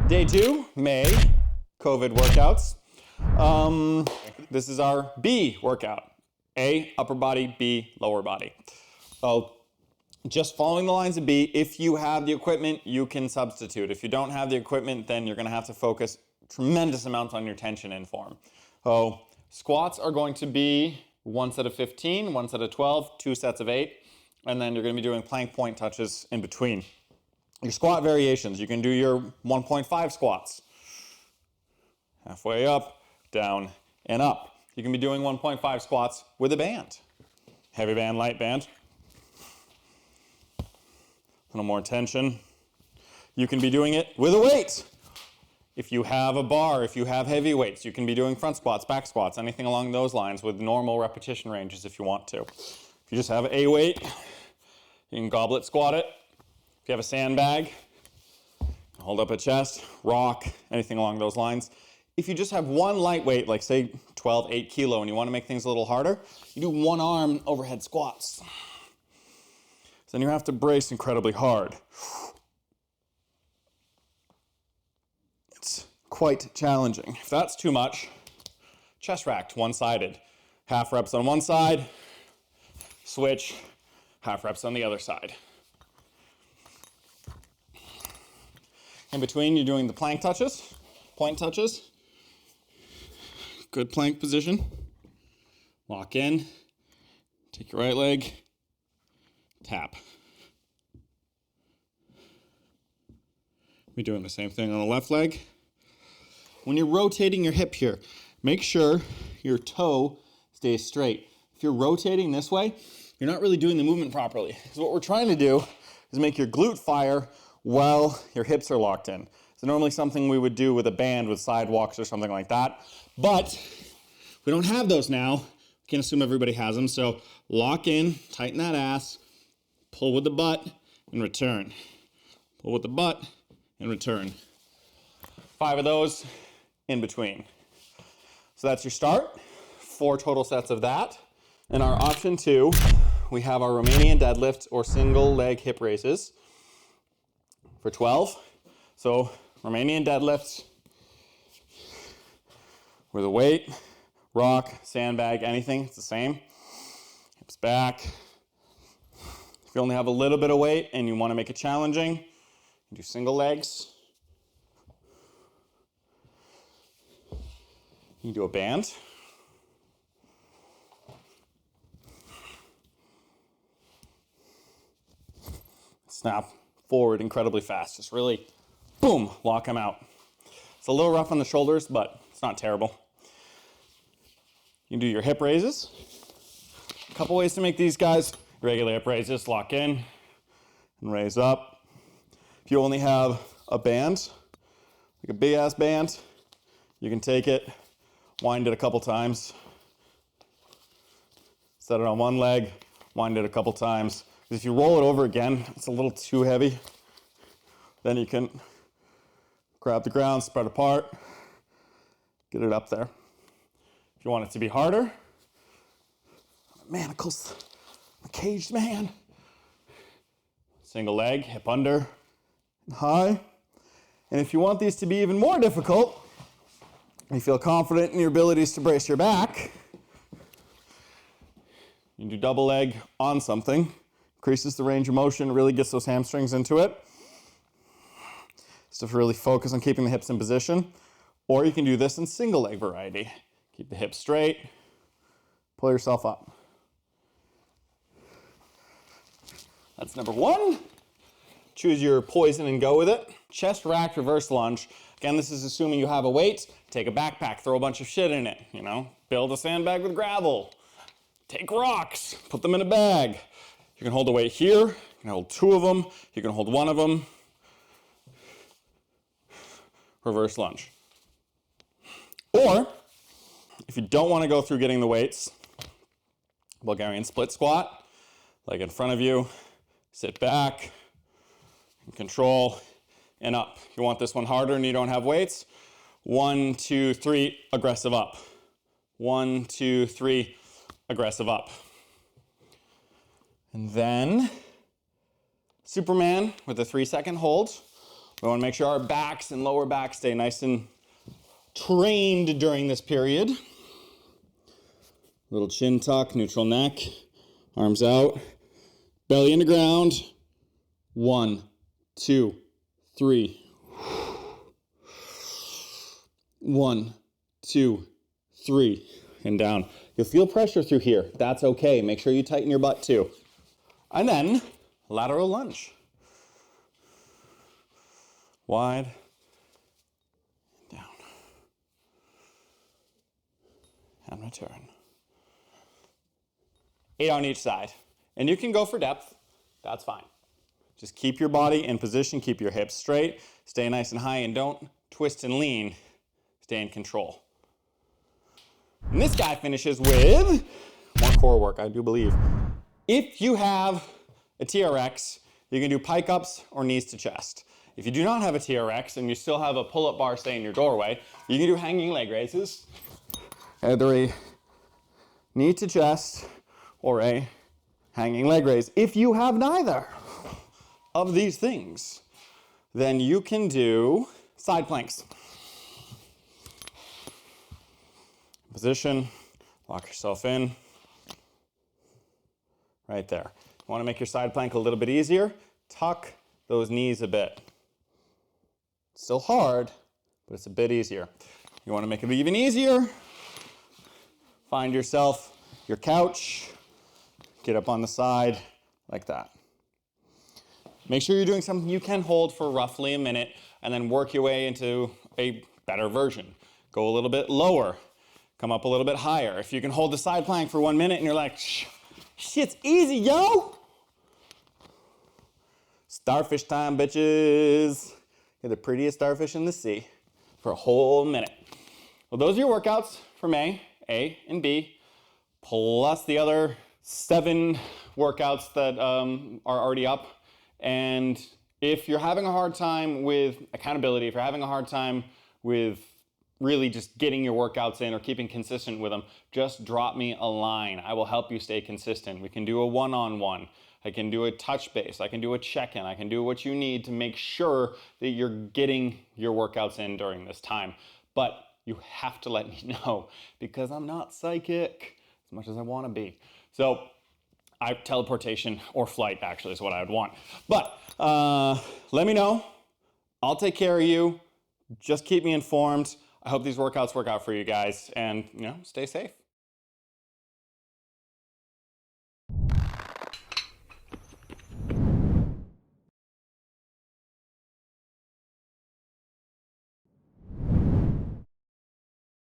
Day 2, May, COVID workouts. This is our B workout. A, upper body, B, lower body. So just following the lines of B, if you have the equipment, you can substitute. If you don't have the equipment, then you're gonna have to focus tremendous amounts on your tension in form. So squats are going to be 1 set of 15, 1 set of 12, 2 sets of 8, and then you're gonna be doing plank point touches in between. Your squat variations, you can do your 1.5 squats. Halfway up, down, and up. You can be doing 1.5 squats with a band. Heavy band, light band. A little more tension. You can be doing it with a weight. If you have a bar, if you have heavy weights, you can be doing front squats, back squats, anything along those lines with normal repetition ranges if you want to. If you just have a weight, you can goblet squat it. If you have a sandbag, hold up a chest, rock, anything along those lines. If you just have one lightweight, like say 12, 8 kilo, and you want to make things a little harder, you do one arm overhead squats. So then you have to brace incredibly hard. It's quite challenging. If that's too much, chest racked, one-sided. Half reps on one side, switch, half reps on the other side. In between, you're doing the plank touches, point touches. Good plank position. Lock in. Take your right leg. Tap. We're doing the same thing on the left leg. When you're rotating your hip here, make sure your toe stays straight. If you're rotating this way, you're not really doing the movement properly. So what we're trying to do is make your glute fire while your hips are locked in. So normally something we would do with a band with sidewalks or something like that. But we don't have those now. We can't assume everybody has them. So lock in, tighten that ass, pull with the butt, and return. Pull with the butt, and return. 5 of those in between. So that's your start. 4 total sets of that. In our option 2, we have our Romanian deadlift or single leg hip raises for 12. So Romanian deadlifts with a weight, rock, sandbag, anything, it's the same. Hips back. If you only have a little bit of weight and you want to make it challenging, you do single legs. You can do a band. Snap forward incredibly fast. Just really, boom, lock them out. It's a little rough on the shoulders, but it's not terrible. You can do your hip raises. A couple ways to make these guys. Regular hip raises, lock in and raise up. If you only have a band, like a big ass band, you can take it, wind it a couple times, set it on one leg, wind it a couple times. If you roll it over again, it's a little too heavy. Then you can grab the ground, spread apart, get it up there. If you want it to be harder, manacles, a caged man. Single leg, hip under, and high. And if you want these to be even more difficult, and you feel confident in your abilities to brace your back, you can do double leg on something. Increases the range of motion, really gets those hamstrings into it. So really focus on keeping the hips in position. Or you can do this in single leg variety. Keep the hips straight, pull yourself up. That's number 1. Choose your poison and go with it. Chest racked reverse lunge. Again, this is assuming you have a weight. Take a backpack, throw a bunch of shit in it, build a sandbag with gravel. Take rocks, put them in a bag. You can hold a weight here, you can hold 2 of them, you can hold 1 of them. Reverse lunge. Or, if you don't want to go through getting the weights, Bulgarian split squat, leg in front of you, sit back, and control, and up. If you want this one harder and you don't have weights, 1, 2, 3, aggressive up. 1, 2, 3, aggressive up. And then Superman with a 3-second hold. We want to make sure our backs and lower back stay nice and trained during this period. Little chin tuck, neutral neck, arms out, belly into ground. 1, 2, 3. 1, 2, 3, and down. You'll feel pressure through here. That's okay. Make sure you tighten your butt too. And then lateral lunge. Wide, down, and return. 8 on each side. And you can go for depth. That's fine. Just keep your body in position, keep your hips straight, stay nice and high, and don't twist and lean. Stay in control. And this guy finishes with more core work, I do believe. If you have a TRX, you can do pike ups or knees to chest. If you do not have a TRX and you still have a pull-up bar, say, in your doorway, you can do hanging leg raises, either a knee to chest or a hanging leg raise. If you have neither of these things, then you can do side planks. Position, lock yourself in, right there. You want to make your side plank a little bit easier, tuck those knees a bit. Still hard, but it's a bit easier. You want to make it even easier, find yourself your couch, get up on the side like that. Make sure you're doing something you can hold for roughly a minute and then work your way into a better version. Go a little bit lower, come up a little bit higher. If you can hold the side plank for 1 minute and you're like, shit's easy, yo! Starfish time, bitches. You're the prettiest starfish in the sea for a whole minute. Well, those are your workouts from A and B, plus the other 7 workouts that are already up. And if you're having a hard time with accountability, if you're having a hard time with really just getting your workouts in or keeping consistent with them, just drop me a line. I will help you stay consistent. We can do a one-on-one. I can do a touch base. I can do a check-in. I can do what you need to make sure that you're getting your workouts in during this time. But you have to let me know because I'm not psychic as much as I want to be. So teleportation or flight actually is what I would want. But let me know. I'll take care of you. Just keep me informed. I hope these workouts work out for you guys and, stay safe.